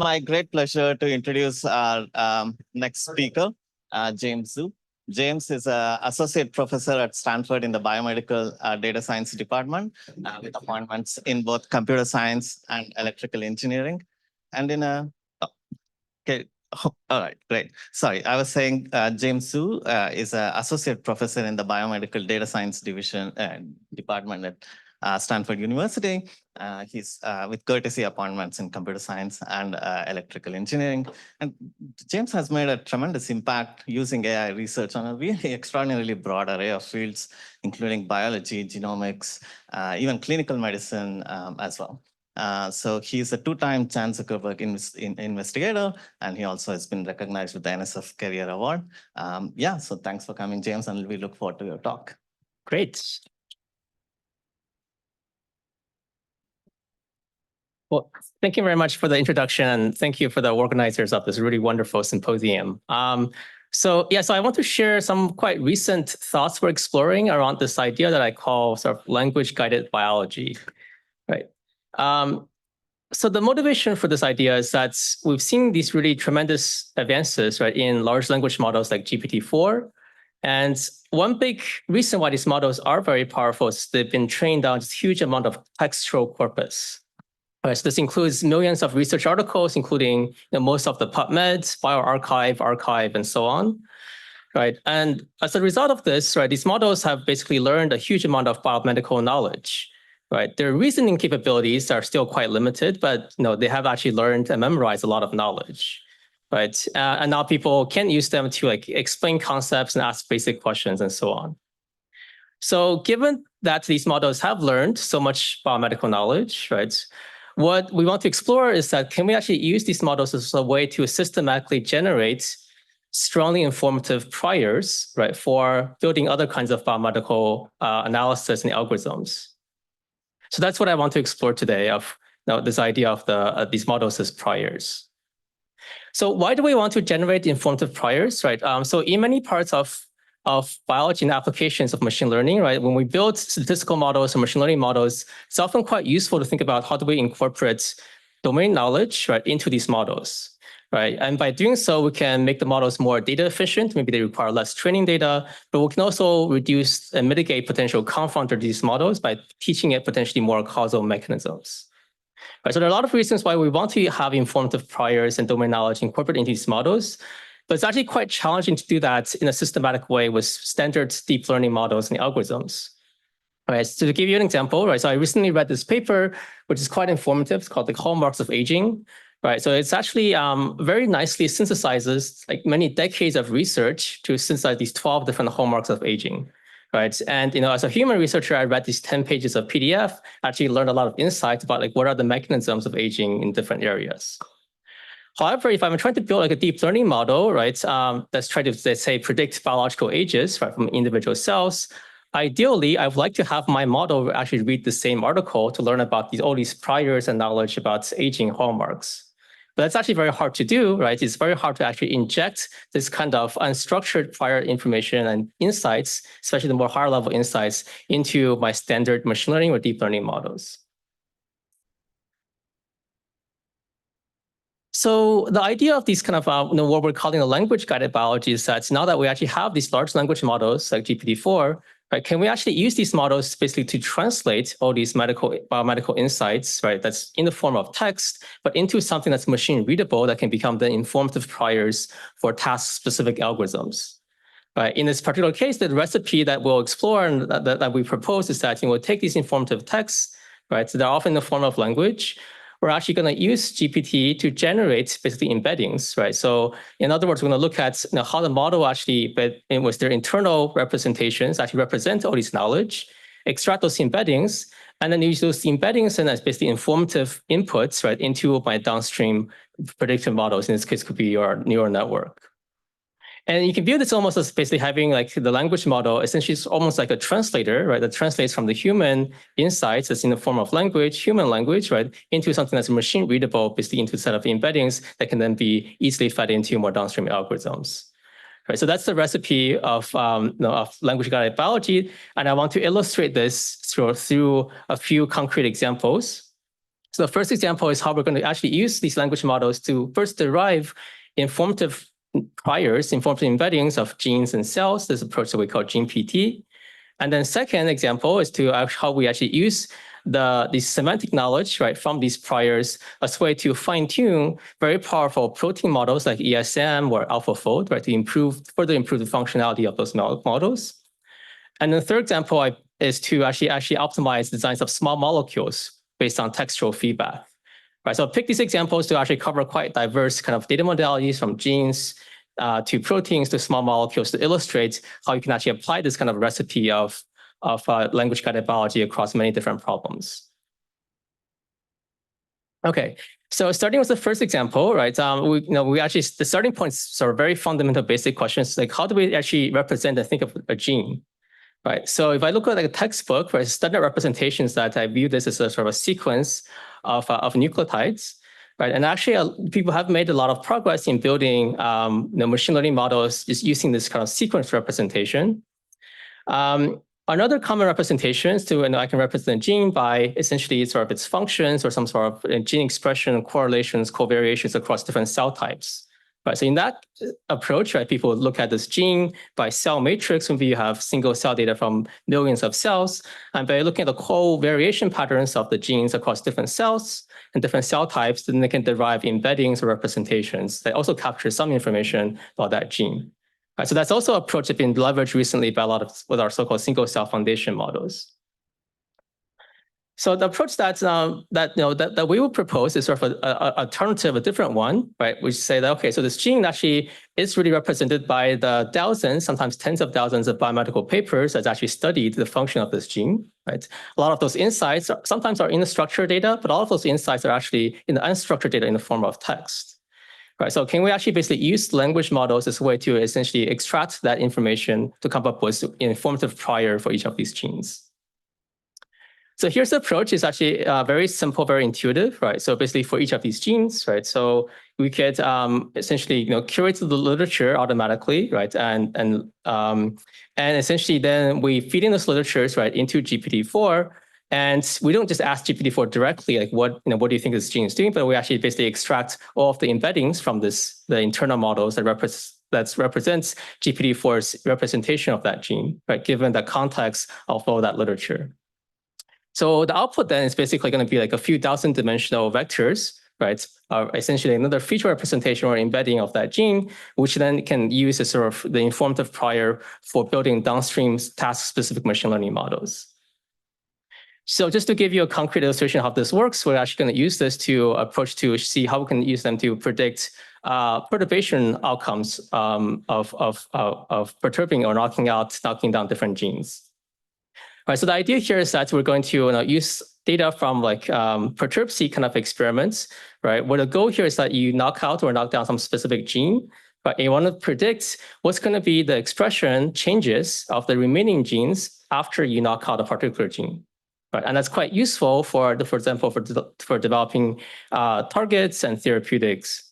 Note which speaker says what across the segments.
Speaker 1: My great pleasure to introduce our next speaker, James Zhu. James is an associate professor at Stanford in the Biomedical Data Science Department with appointments in both computer science and electrical engineering. And in a, okay, all right, great. Sorry, I was saying James Zhu is an associate professor in the Biomedical Data Science Division Department at Stanford University. He's with courtesy appointments in computer science and electrical engineering. And James has made a tremendous impact using AI research on a really extraordinarily broad array of fields, including biology, genomics, even clinical medicine as well. So he's a two-time Chan Zuckerberg investigator, and he also has been recognized with the NSF Career Award. Yeah, so thanks for coming, James, and we look forward to your talk.
Speaker 2: Great. Well, thank you very much for the introduction, and thank you for the organizers of this really wonderful symposium. So I want to share some quite recent thoughts we're exploring around this idea that I call sort of language-guided biology, right? So the motivation for this idea is that we've seen these really tremendous advances, right, in large language models like GPT-4. And one big reason why these models are very powerful is they've been trained on this huge amount of textual corpus. Right, so this includes millions of research articles, including most of the PubMed, bioRxiv, arXiv, and so on. Right, and as a result of this, right, these models have basically learned a huge amount of biomedical knowledge. Right, their reasoning capabilities are still quite limited, but they have actually learned and memorized a lot of knowledge. Right, and now people can use them to explain concepts and ask basic questions and so on. So, given that these models have learned so much biomedical knowledge, right? What we want to explore is that can we actually use these models as a way to systematically generate strongly informative priors, right, for building other kinds of biomedical analysis and algorithms. So that's what I want to explore today of this idea of these models as priors. So why do we want to generate informative priors, right? So in many parts of biology and applications of machine learning, right? When we build statistical models or machine learning models, it's often quite useful to think about how do we incorporate domain knowledge, right, into these models, right? And by doing so, we can make the models more data efficient. Maybe they require less training data, but we can also reduce and mitigate potential confounder to these models by teaching it potentially more causal mechanisms. Right, so there are a lot of reasons why we want to have informative priors and domain knowledge incorporated into these models. But it's actually quite challenging to do that in a systematic way with standard deep learning models and algorithms. All right, so to give you an example, right, so I recently read this paper, which is quite informative. It's called The Hallmarks of Aging. Right, so it's actually very nicely synthesizes many decades of research to synthesize these 12 different hallmarks of aging. Right, and as a human researcher, I read these 10 pages of PDF, actually learned a lot of insights about what are the mechanisms of aging in different areas. However, if I'm trying to build a deep learning model, right, that's trying to, let's say, predict biological ages, right, from individual cells, ideally, I would like to have my model actually read the same article to learn about all these priors and knowledge about aging hallmarks. But that's actually very hard to do, right? It's very hard to actually inject this kind of unstructured prior information and insights, especially the more higher level insights, into my standard machine learning or deep learning models. So the idea of these kind of what we're calling a language-guided biology is that now that we actually have these large language models like GPT-4, right, can we actually use these models basically to translate all these biomedical insights, right, that's in the form of text, but into something that's machine readable that can become the informative priors for task-specific algorithms. Right, in this particular case, the recipe that we'll explore and that we propose is that we'll take these informative texts, right, so they're often in the form of language. We're actually going to use GPT to generate basically embeddings, right? So in other words, we're going to look at how the model actually, with their internal representations, actually represent all this knowledge, extract those embeddings, and then use those embeddings and as basically informative inputs, right, into my downstream predictive models. In this case, could be your neural network. And you can view this almost as basically having the language model essentially is almost like a translator, right? That translates from the human insights that's in the form of language, human language, right, into something that's machine readable, basically into a set of embeddings that can then be easily fed into more downstream algorithms. Right, so that's the recipe of language-guided biology, and I want to illustrate this through a few concrete examples. So the first example is how we're going to actually use these language models to first derive informative priors, informative embeddings of genes and cells, this approach that we call GenePT. And then second example is to how we actually use the semantic knowledge, right, from these priors as a way to fine-tune very powerful protein models like ESM or AlphaFold, right, to further improve the functionality of those models. And the third example is to actually optimize designs of small molecules based on textual feedback. Right, so I'll pick these examples to actually cover quite diverse kind of data modalities from genes to proteins to small molecules to illustrate how you can actually apply this kind of recipe of language-guided biology across many different problems. Okay, so starting with the first example, right? We actually the starting points sort of very fundamental, basic questions like how do we actually represent and think of a gene, right? So if I look at like a textbook, right, standard representations that I view this as a sort of a sequence of nucleotides, right? And actually, people have made a lot of progress in building machine learning models just using this kind of sequence representation. Another common representation is I can represent a gene by essentially sort of its functions or some sort of gene expression, correlations, covariations across different cell types. Right, so in that approach, right, people look at this gene by cell matrix when you have single cell data from millions of cells, and by looking at the covariation patterns of the genes across different cells and different cell types, then they can derive embeddings or representations that also capture some information about that gene. Right, so that's also an approach that's been leveraged recently by with our so-called single cell foundation models. So the approach that we would propose is sort of an alternative, a different one, right? We say that, okay, so this gene actually is really represented by the thousands, sometimes tens of thousands of biomedical papers that's actually studied the function of this gene, right? A lot of those insights sometimes are in the structured data, but all of those insights are actually in the unstructured data in the form of text. Right, so can we actually basically use language models as a way to essentially extract that information to come up with informative prior for each of these genes? So here's the approach. It's actually very simple, very intuitive, right? So basically for each of these genes, right? So we could essentially, curate the literature automatically, right? And essentially then we feed in those literatures, right, into GPT-4. And we don't just ask GPT-4 directly, like what do you think this gene is doing? But we actually basically extract all of the embeddings from the internal models that represents GPT-4's representation of that gene, right? Given the context of all that literature. So the output then is basically going to be like a few thousand dimensional vectors, right? Essentially another feature representation or embedding of that gene, which then can use as sort of the informative prior for building downstream task-specific machine learning models. So just to give you a concrete illustration of how this works, we're actually going to use this to see how we can use them to predict perturbation outcomes of perturbing or knocking down different genes. Right, so the idea here is that we're going to use data from like perturb-seq kind of experiments, right? Where the goal here is that you knock out or knock down some specific gene, but you want to predict what's going to be the expression changes of the remaining genes after you knock out a particular gene. Right, and that's quite useful for example, for developing targets and therapeutics.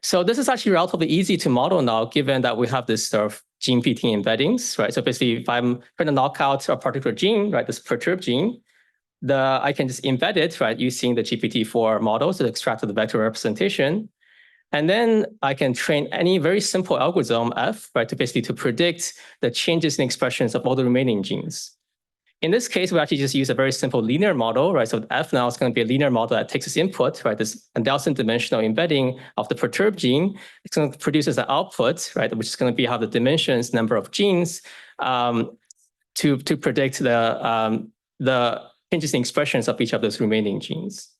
Speaker 2: So this is actually relatively easy to model now, given that we have this sort of GenePT embeddings, right? So basically, if I'm trying to knock out a particular gene, right, this perturb gene, I can just embed it, right, using the GPT-4 model to extract the vector representation. And then I can train any very simple algorithm, F, right, to predict the changes in expressions of all the remaining genes. In this case, we actually just use a very simple linear model, right? So F now is going to be a linear model that takes its input, right? This 1,000-dimensional embedding of the perturbed gene. It's going to produce an output, right? Which is going to have the dimensions, number of genes, to predict the changes in expressions of each of those remaining genes,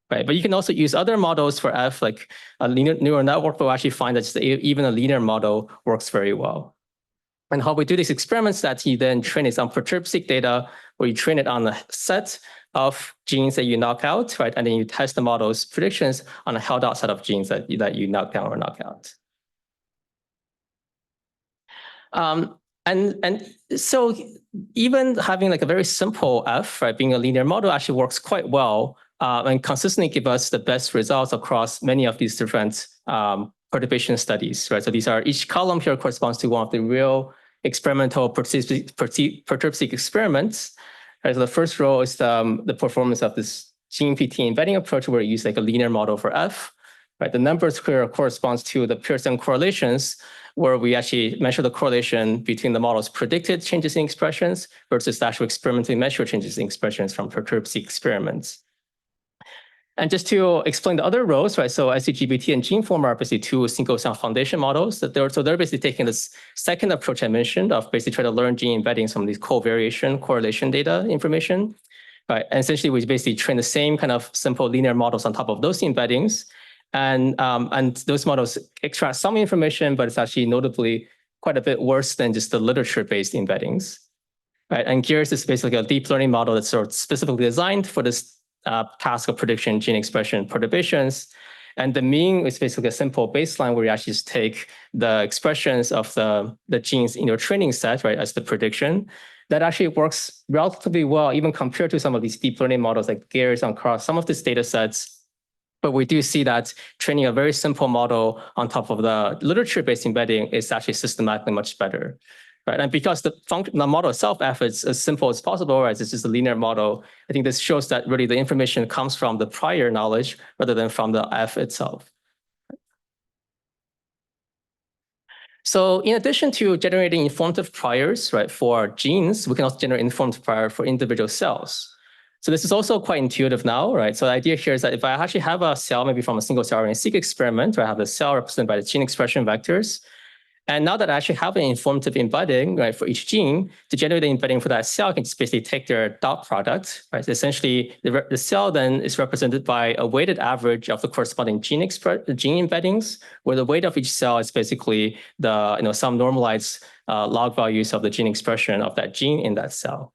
Speaker 2: right? But you can also use other models for F, like a linear neural network, but we'll actually find that even a linear model works very well. And how we do these experiments that you then train is on perturb-seq data, where you train it on a set of genes that you knock out, right? And then you test the model's predictions on a held out set of genes that you knock down or knock out. And so even having like a very simple F, right, being a linear model actually works quite well and consistently give us the best results across many of these different perturbation studies, right? So each column here corresponds to one of the real experimental perturb-seq experiments. Right? So the first row is the performance of this GenePT embedding approach where we use like a linear model for F, right? The numbers here corresponds to the Pearson correlations, where we actually measure the correlation between the model's predicted changes in expressions versus the actual experimentally measured changes in expressions from perturb-seq experiments. And just to explain the other rows, right? So SCGPT and GeneForm are basically two single-cell foundation models that they're basically taking this second approach I mentioned of basically trying to learn gene embedding some of these covariation correlation data information, right? And essentially we basically train the same kind of simple linear models on top of those embeddings, and those models extract some information, but it's actually notably quite a bit worse than just the literature-based embeddings, right? And GEARS is basically a deep learning model that's sort of specifically designed for this task of prediction gene expression perturbations. And the mean is basically a simple baseline where you actually just take the expressions of the genes in your training set, right, as the prediction. That actually works relatively well, even compared to some of these deep learning models like GEARS across some of these data sets. But we do see that training a very simple model on top of the literature-based embedding is actually systematically much better. Right, and because the model itself F is as simple as possible, right? It's just a linear model. I think this shows that really the information comes from the prior knowledge rather than from the F itself. So in addition to generating informative priors, right, for genes, we can also generate informative prior for individual cells. So this is also quite intuitive now, right? So the idea here is that if I actually have a cell, maybe from a single cell RNA-seq experiment, where I have the cell represented by the gene expression vectors, and now that I actually have an informative embedding, right, for each gene, to generate the embedding for that cell, I can just basically take their dot product, right? So essentially, the cell then is represented by a weighted average of the corresponding gene embeddings, where the weight of each cell is basically the some normalized log values of the gene expression of that gene in that cell.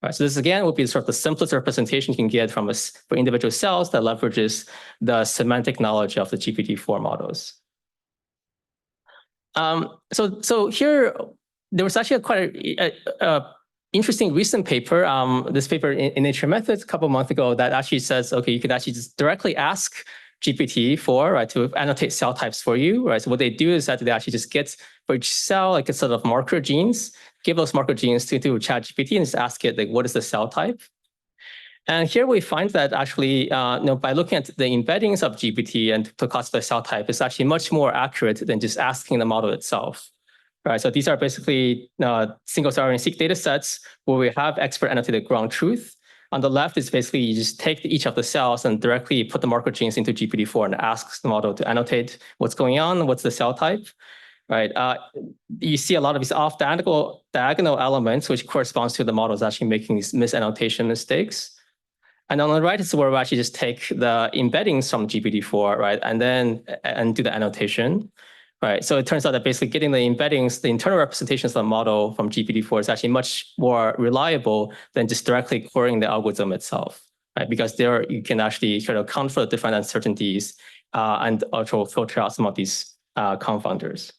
Speaker 2: Right, so this again would be sort of the simplest representation you can get for individual cells that leverages the semantic knowledge of the GPT-4 models. So here, there was actually quite a interesting recent paper, this paper in Nature Methods a couple of months ago that actually says, okay, you could actually just directly ask GPT-4, right, to annotate cell types for you, right? So what they do is that they actually just get for each cell, like a sort of marker genes, give those marker genes to ChatGPT and just ask it, like, what is the cell type? And here we find that actually, by looking at the embeddings of GPT and to classify cell type, it's actually much more accurate than just asking the model itself. Right, so these are basically single-cell RNA-seq data sets where we have expert annotated ground truth. On the left is basically you just take each of the cells and directly put the marker genes into GPT-4 and ask the model to annotate what's going on, what's the cell type. Right, you see a lot of these off-diagonal elements, which corresponds to the models actually making these misannotation mistakes. And on the right is where we actually just take the embeddings from GPT-4, right, and do the annotation, right? So it turns out that basically getting the embeddings, the internal representations of the model from GPT-4 is actually much more reliable than just directly querying the algorithm itself, right? Because there you can actually sort of account for the different uncertainties and also filter out some of these confounders.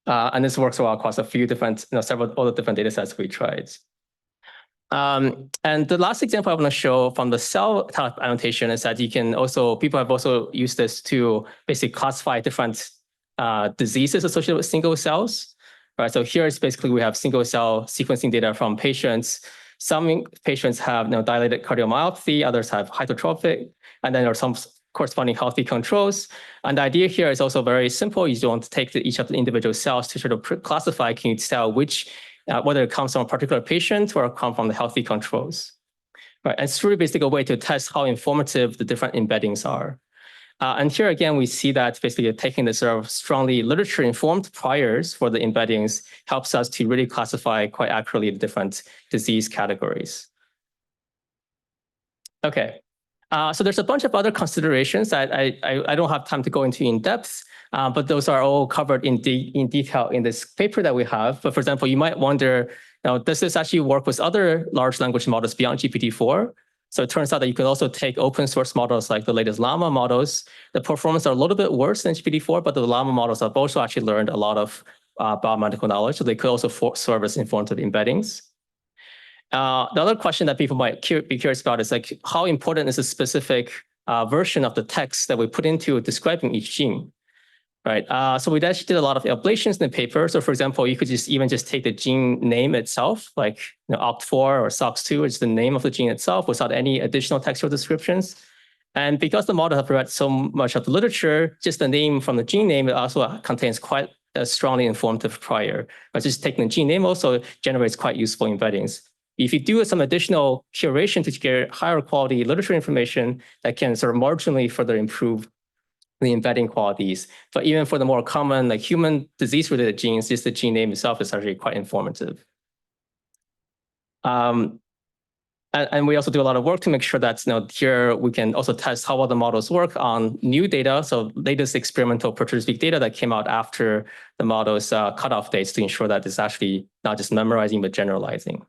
Speaker 2: And this works well across a few different, several other different data sets we tried. And the last example I want to show from the cell type annotation is that people have also used this to basically classify different diseases associated with single cells. Right, so here is basically we have single cell sequencing data from patients. Some patients have dilated cardiomyopathy, others have hypertrophic, and then there are some corresponding healthy controls. And the idea here is also very simple. You don't take each of the individual cells to sort of classify, can you tell which whether it comes from a particular patient or come from the healthy controls. Right, and it's really basically a way to test how informative the different embeddings are. And here again, we see that basically taking the sort of strongly literature-informed priors for the embeddings helps us to really classify quite accurately the different disease categories. Okay, so there's a bunch of other considerations that I don't have time to go into in depth. But those are all covered in detail in this paper that we have. But for example, you might wonder, does this actually work with other large language models beyond GPT-4? So it turns out that you can also take open source models like the latest Llama models. The performance are a little bit worse than GPT-4, but the Llama models have also actually learned a lot of biomedical knowledge. So they could also serve as informative embeddings. The other question that people might be curious about is like, how important is a specific version of the text that we put into describing each gene? right? So we actually did a lot of ablations in the paper. So for example, you could even just take the gene name itself, like OCT4 or SOX2, it's the name of the gene itself without any additional textual descriptions. And because the model have read so much of the literature, just the name from the gene name, it also contains quite a strongly informative prior. But just taking the gene name also generates quite useful embeddings. If you do some additional curation to get higher quality literature information, that can sort of marginally further improve the embedding qualities. But even for the more common, like human disease-related genes, just the gene name itself is actually quite informative. And we also do a lot of work to make sure that here we can also test how well the models work on new data. So latest experimental proteomic data that came out after the model's cutoff dates to ensure that it's actually not just memorizing, but generalizing.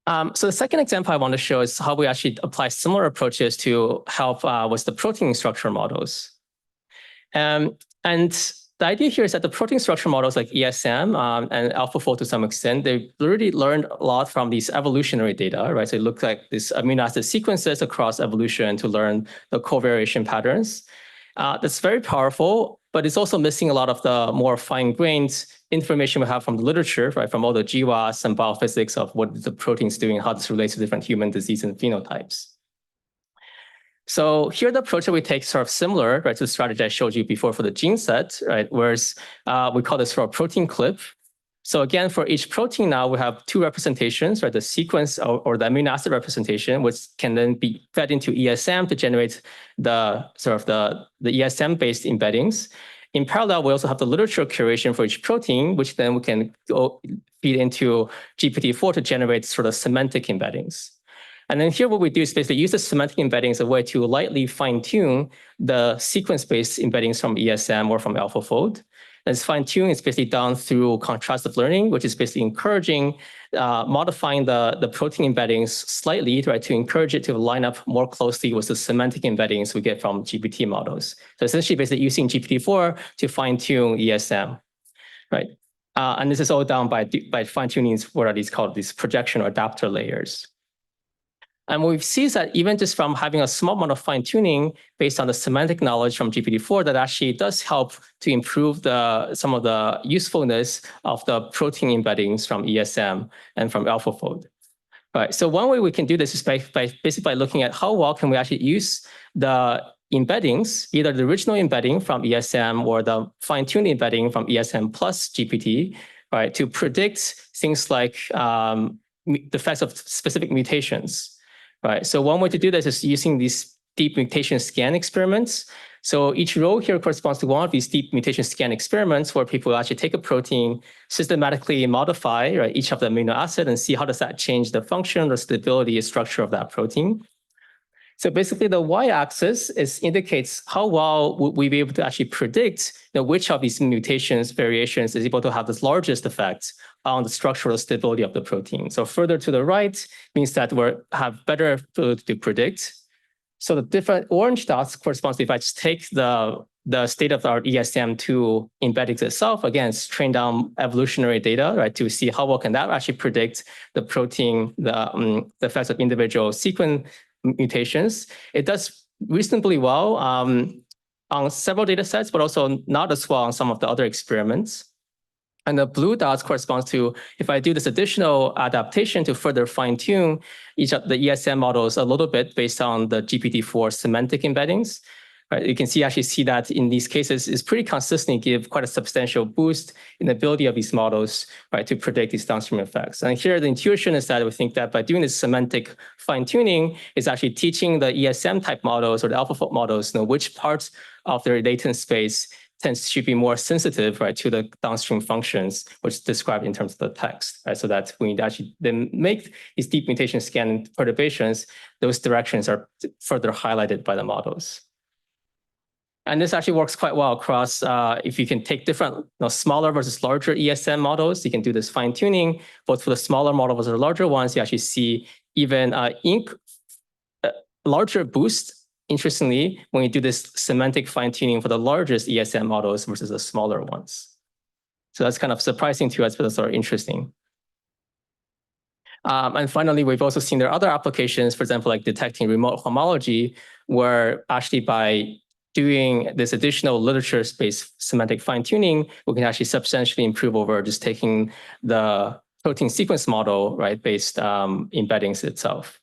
Speaker 2: So the second example I want to show is how we actually apply similar approaches to help with the protein structure models. And the idea here is that the protein structure models like ESM and AlphaFold to some extent, they've already learned a lot from these evolutionary data, right? So it looks like these amino acid sequences across evolution to learn the covariation patterns. That's very powerful, but it's also missing a lot of the more fine-grained information we have from the literature, right? From all the GWAS and biophysics of what the protein's doing, how this relates to different human disease and phenotypes. So here the approach that we take is sort of similar, right, to the strategy I showed you before for the gene set, right? Whereas we call this for a ProteinCLIP. So again, for each protein now, we have two representations, right? The sequence or the amino acid representation, which can then be fed into ESM to generate the sort of the ESM-based embeddings. In parallel, we also have the literature curation for each protein, which then we can go feed into GPT-4 to generate sort of semantic embeddings. And then here what we do is basically use the semantic embeddings as a way to lightly fine-tune the sequence-based embeddings from ESM or from AlphaFold. And this fine-tuning is basically done through contrastive learning, which is basically encouraging, modifying the protein embeddings slightly, right, to encourage it to line up more closely with the semantic embeddings we get from GPT models. So essentially basically using GPT-4 to fine-tune ESM, right? And this is all done by fine-tuning what are these called, these projection or adapter layers. And what we see is that even just from having a small amount of fine-tuning based on the semantic knowledge from GPT-4, that actually does help to improve some of the usefulness of the protein embeddings from ESM and from AlphaFold. Right. So one way we can do this is basically by looking at how well can we actually use the embeddings, either the original embedding from ESM or the fine-tuned embedding from ESM plus GPT, right, to predict things like the effects of specific mutations. Right. So one way to do this is using these deep mutation scan experiments. So each row here corresponds to one of these deep mutation scan experiments where people actually take a protein, systematically modify, right, each of the amino acid and see how does that change the function or stability structure of that protein. So basically the y-axis indicates how well would we be able to actually predict which of these mutations, variations is able to have the largest effect on the structural stability of the protein. So further to the right means that we have better ability to predict. So the different orange dots corresponds to if I just take the state-of-the-art ESM2 embeddings itself, again, it's trained on evolutionary data, right, to see how well can that actually predict the protein, the effects of individual sequence mutations. It does reasonably well on several data sets, but also not as well on some of the other experiments. And the blue dots corresponds to if I do this additional adaptation to further fine-tune each of the ESM models a little bit based on the GPT-4 semantic embeddings. Right, you can actually see that in these cases is pretty consistently give quite a substantial boost in the ability of these models, right, to predict these downstream effects. And here the intuition is that we think that by doing this semantic fine-tuning is actually teaching the ESM type models or the AlphaFold models which parts of their latent space tends to be more sensitive, right, to the downstream functions, which is described in terms of the text, right? So that when you actually then make these deep mutation scan perturbations, those directions are further highlighted by the models. And this actually works quite well across, if you can take different smaller versus larger ESM models, you can do this fine tuning, both for the smaller model versus the larger ones, you actually see even larger boost, interestingly, when you do this semantic fine tuning for the largest ESM models versus the smaller ones. So that's kind of surprising to us, but that's sort of interesting. And finally, we've also seen there are other applications, for example, like detecting remote homology, where actually by doing this additional literature-based semantic fine-tuning, we can actually substantially improve over just taking the protein sequence model, right, based embeddings itself.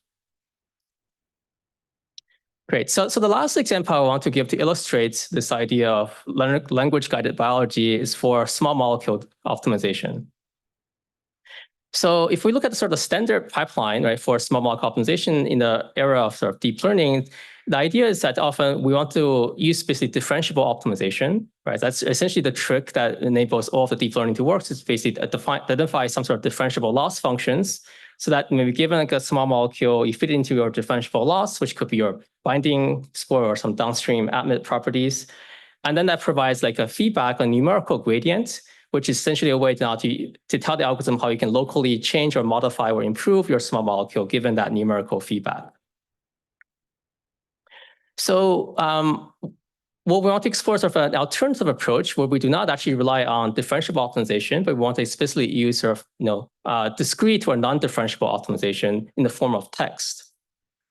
Speaker 2: Great. So the last example I want to give to illustrate this idea of language-guided biology is for small molecule optimization. So if we look at the sort of standard pipeline, right, for small molecule optimization in the era of sort of deep learning, the idea is that often we want to use basically differentiable optimization, right? That's essentially the trick that enables all of the deep learning to work, is basically identify some sort of differentiable loss functions, so that maybe given like a small molecule, you fit into your differentiable loss, which could be your binding score or some downstream admit properties. And then that provides like a feedback, a numerical gradient, which is essentially a way now to tell the algorithm how you can locally change or modify or improve your small molecule given that numerical feedback. So what we want to explore is sort of an alternative approach where we do not actually rely on differentiable optimization, but we want to explicitly use sort of discrete or non-differentiable optimization in the form of text.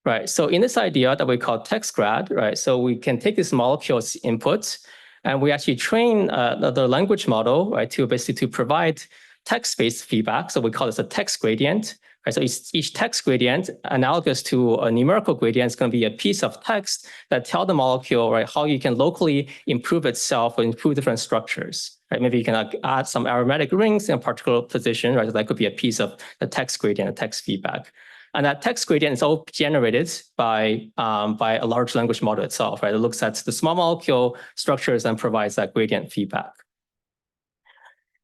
Speaker 2: Right. So in this idea that we call text grad, right? So we can take this molecule's inputs and we actually train the language model, right, to basically provide text-based feedback. So we call this a text gradient. Right? So each text gradient, analogous to a numerical gradient, is going to be a piece of text that tell the molecule, right, how you can locally improve itself or improve different structures. Right? Maybe you can add some aromatic rings in a particular position. Right? So that could be a piece of the text gradient, a text feedback. And that text gradient is all generated by a large language model itself, right? It looks at the small molecule structures and provides that gradient feedback.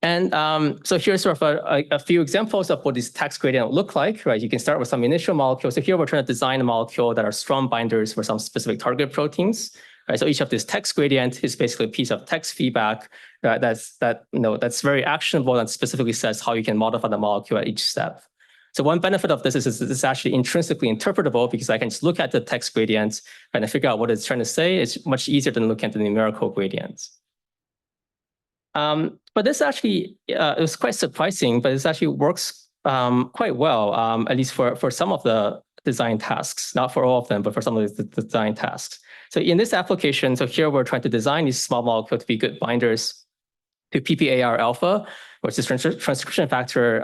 Speaker 2: And so here's sort of a few examples of what this text gradient look like, right? You can start with some initial molecules. So here we're trying to design a molecule that are strong binders for some specific target proteins. Right? So each of this text gradient is basically a piece of text feedback that's very actionable and specifically says how you can modify the molecule at each step. So one benefit of this is this is actually intrinsically interpretable because I can just look at the text gradients and figure out what it's trying to say. It's much easier than looking at the numerical gradients. But this actually, it was quite surprising, but this actually works quite well, at least for some of the design tasks, not for all of them, but for some of the design tasks. So in this application, so here we're trying to design these small molecules to be good binders to PPAR alpha, which is transcription factor.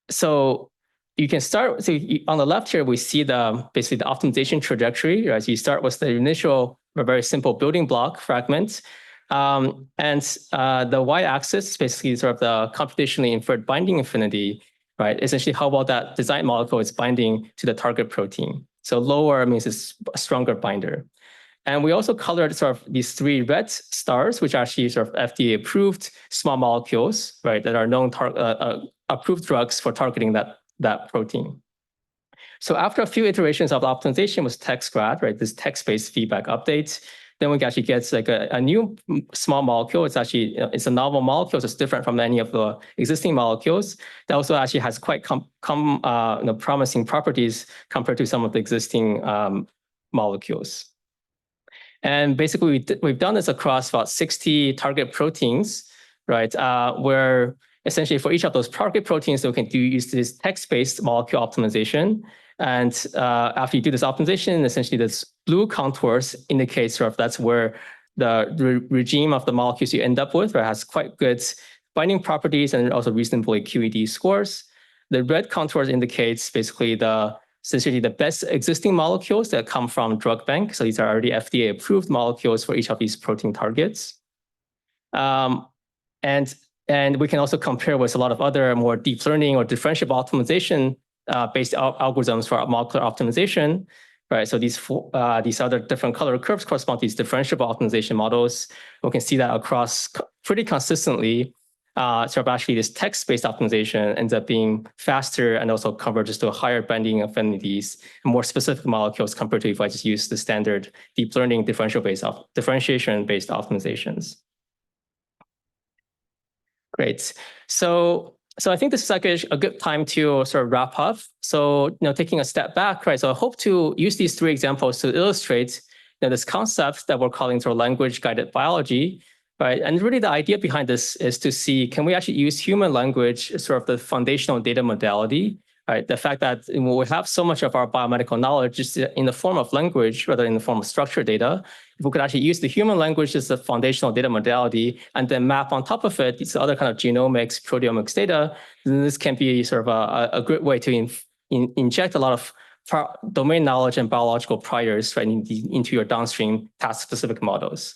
Speaker 2: So you can start, so on the left here, we see basically the optimization trajectory, right? So you start with the initial, very simple building block fragment. And the y-axis is basically sort of the computationally inferred binding affinity, right? Essentially how well that design molecule is binding to the target protein. So lower means it's a stronger binder. And we also colored sort of these three red stars, which are actually sort of FDA-approved small molecules, right, that are known approved drugs for targeting that protein. So after a few iterations of optimization with text grad, right, this text-based feedback updates, then we can actually get like a new small molecule. It's actually, it's a novel molecule. So it's different from any of the existing molecules. That also actually has quite promising properties compared to some of the existing molecules. And basically, we've done this across about 60 target proteins, right? Where essentially for each of those target proteins, we can use this text-based molecule optimization. And after you do this optimization, essentially this blue contours indicates sort of that's where the regime of the molecules you end up with, right, has quite good binding properties and also reasonably QED scores. The red contours indicates basically essentially the best existing molecules that come from drug bank. So these are already FDA-approved molecules for each of these protein targets. And we can also compare with a lot of other more deep learning or differentiable optimization based algorithms for molecular optimization, right? So these other different color curves correspond to these differentiable optimization models. We can see that across pretty consistently. Sort of actually this text-based optimization ends up being faster and also converges to higher binding affinities and more specific molecules compared to if I just use the standard deep learning differentiation-based optimizations. Great. So I think this is like a good time to sort of wrap up. So, taking a step back, right? So I hope to use these three examples to illustrate this concept that we're calling sort of language-guided biology, right? And really the idea behind this is to see, can we actually use human language as sort of the foundational data modality right? The fact that we have so much of our biomedical knowledge just in the form of language rather than in the form of structured data. If we could actually use the human language as a foundational data modality and then map on top of it these other kind of genomics, proteomics data, then this can be sort of a great way to inject a lot of domain knowledge and biological priors right, into your downstream task-specific models.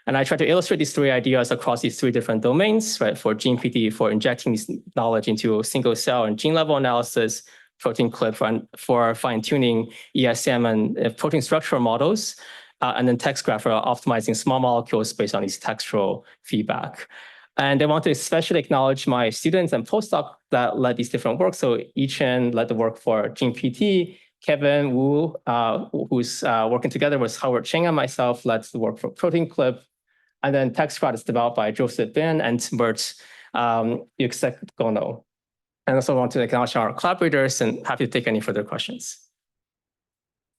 Speaker 2: And I try to illustrate these three ideas across these three different domains, right? For GenePT, for injecting this knowledge into single cell and gene level analysis, ProteinCLIP for fine-tuning ESM and protein structural models, and then TextGraph for optimizing small molecules based on these textural feedback. And I want to especially acknowledge my students and postdocs that led these different works. So Yichen led the work for GenePT, Kevin Wu, who's working together with Howard Cheng and myself, led the work for ProteinCLIP. And then TextGraph is developed by Joseph Bin and Bert Yuksek Gono. And also want to acknowledge our collaborators and happy to take any further questions.